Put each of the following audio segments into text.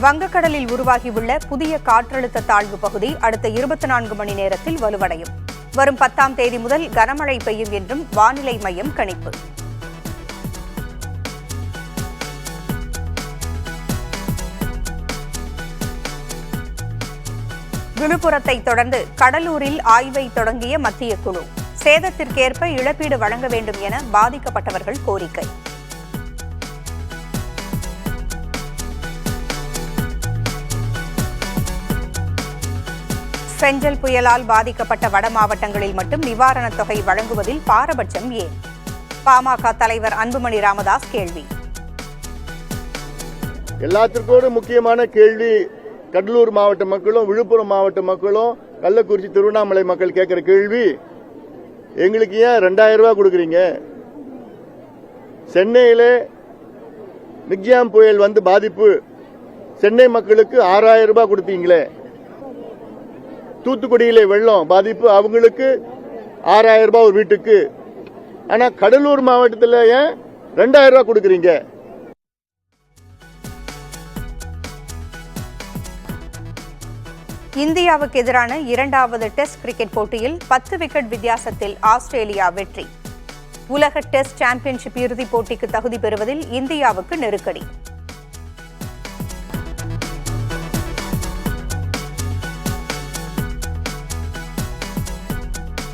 வங்கக்கடலில் உருவாகியுள்ள புதிய காற்றழுத்த தாழ்வு பகுதி அடுத்த 24 மணி நேரத்தில் வலுவடையும். வரும் 10ஆம் தேதி முதல் கனமழை பெய்யும் என்றும் வானிலை மையம் கணிப்பு. விழுப்புரத்தை தொடர்ந்து கடலூரில் ஆய்வை தொடங்கிய மத்திய குழு. சேதத்திற்கேற்ப இழப்பீடு வழங்க வேண்டும் என பாதிக்கப்பட்டவர்கள் கோரிக்கை. செஞ்சல் புயலால் பாதிக்கப்பட்ட வட மாவட்டங்களில் மட்டும் நிவாரணத் தொகை வழங்குவதில் பாரபட்சம் ஏன்? பாமக தலைவர் அன்புமணி ராமதாஸ் கேள்வி. எல்லாத்திற்கும் முக்கியமான கேள்வி கடலூர் மாவட்ட மக்களும் விழுப்புரம் மாவட்ட மக்களும் கள்ளக்குறிச்சி திருவண்ணாமலை மக்கள் கேட்கிற கேள்வி, எங்களுக்கு ஏன் 2000 ரூபாய் கொடுக்குறீங்க? சென்னையிலே மிக்ஜாம் புயல் வந்து பாதிப்பு, சென்னை மக்களுக்கு 6000 ரூபாய் கொடுத்தீங்களே. தூத்துக்குடியிலே வெள்ளம் பாதிப்பு, அவங்களுக்கு 6000 ரூபாய் ஒரு வீட்டுக்கு. ஆனா கடலூர் மாவட்டத்தில் ஏன் 2000 ரூபாய் கொடுக்குறீங்க? இந்தியாவுக்கு எதிரான 2வது டெஸ்ட் கிரிக்கெட் போட்டியில் 10 விக்கெட் வித்தியாசத்தில் ஆஸ்திரேலியா வெற்றி. உலக டெஸ்ட் சாம்பியன்ஷிப் இறுதிப் போட்டிக்கு தகுதி பெறுவதில் இந்தியாவுக்கு நெருக்கடி.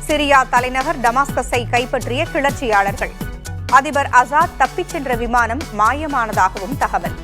சிரியா தலைநகர் டமாஸ்கஸை கைப்பற்றிய கிளர்ச்சியாளர்கள். அதிபர் அசாத் தப்பிச் சென்ற விமானம் மாயமானதாகவும் தகவல்.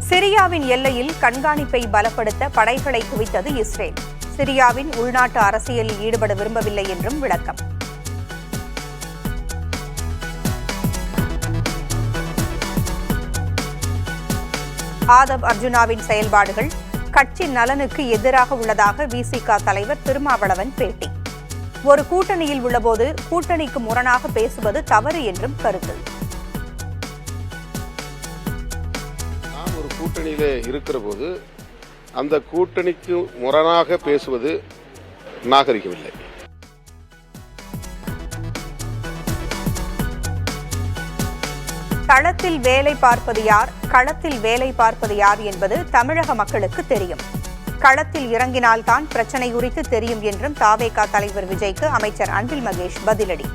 சிரியாவின் எல்லையில் கண்காணிப்பை பலப்படுத்த படைகளை குவித்தது இஸ்ரேல். சிரியாவின் உள்நாட்டு அரசியலில் ஈடுபட விரும்பவில்லை என்றும் விளக்கம். ஆதவ் அர்ஜுனாவின் செயல்பாடுகள் கட்சி நலனுக்கு எதிராக உள்ளதாக விசிக தலைவர் திருமாவளவன் பேட்டி. ஒரு கூட்டணியில் உள்ளபோது கூட்டணிக்கு முரணாக பேசுவது தவறு என்றும் கருத்து. கூட்டணியிலே இருக்கிற போது அந்த கூட்டணிக்கு முரணாக பேசுவது நாகரிகமில்லை. தளத்தில் வேலை பார்ப்பது யார், களத்தில் வேலை பார்ப்பது யார் என்பது தமிழக மக்களுக்கு தெரியும். களத்தில் இறங்கினால்தான் பிரச்சனை குறித்து தெரியும் என்றும் தாவேகா தலைவர் விஜய்க்கு அமைச்சர் அன்பில் மகேஷ் பதிலடி.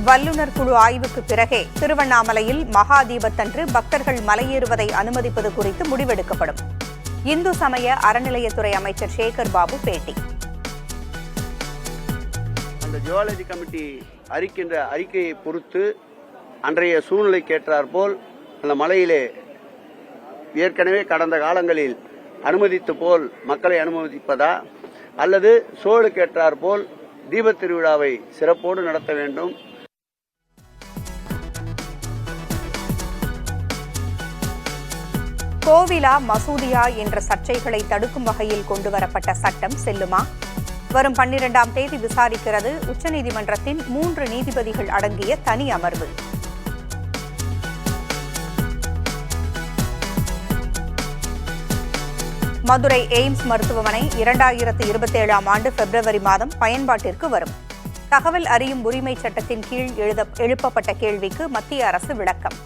வல்லுநர் குழு ஆய்வுக்கு பிறகே திருவண்ணாமலையில் மகா தீபத்தன்று பக்தர்கள் மலையேறுவதை அனுமதிப்பது குறித்து முடிவெடுக்கப்படும். இந்து சமய அறநிலையத்துறை அமைச்சர் சேகர் பாபு பேட்டி. அந்த ஜுவாலஜி கமிட்டி அறிக்கையை பொறுத்து அன்றைய சூழ்நிலைக்கு ஏற்றாற்போல் அந்த மலையிலே ஏற்கனவே கடந்த காலங்களில் அனுமதித்து போல் மக்களை அனுமதிப்பதா அல்லது சூழலுக்கு ஏற்றாற்போல் தீபத் திருவிழாவை சிறப்போடு நடத்த வேண்டும். கோவிலா மசூதியா என்ற சர்ச்சைகளை தடுக்கும் வகையில் கொண்டுவரப்பட்ட சட்டம் செல்லுமா? வரும் 12ஆம் தேதி விசாரிக்கிறது உச்சநீதிமன்றத்தின் 3 நீதிபதிகள் அடங்கிய தனி அமர்வு. மதுரை எய்ம்ஸ் மருத்துவமனை 2027ஆம் ஆண்டு பிப்ரவரி மாதம் பயன்பாட்டிற்கு வரும். தகவல் அறியும் உரிமை சட்டத்தின் கீழ் எழுப்பப்பட்ட கேள்விக்கு மத்திய அரசு விளக்கம்.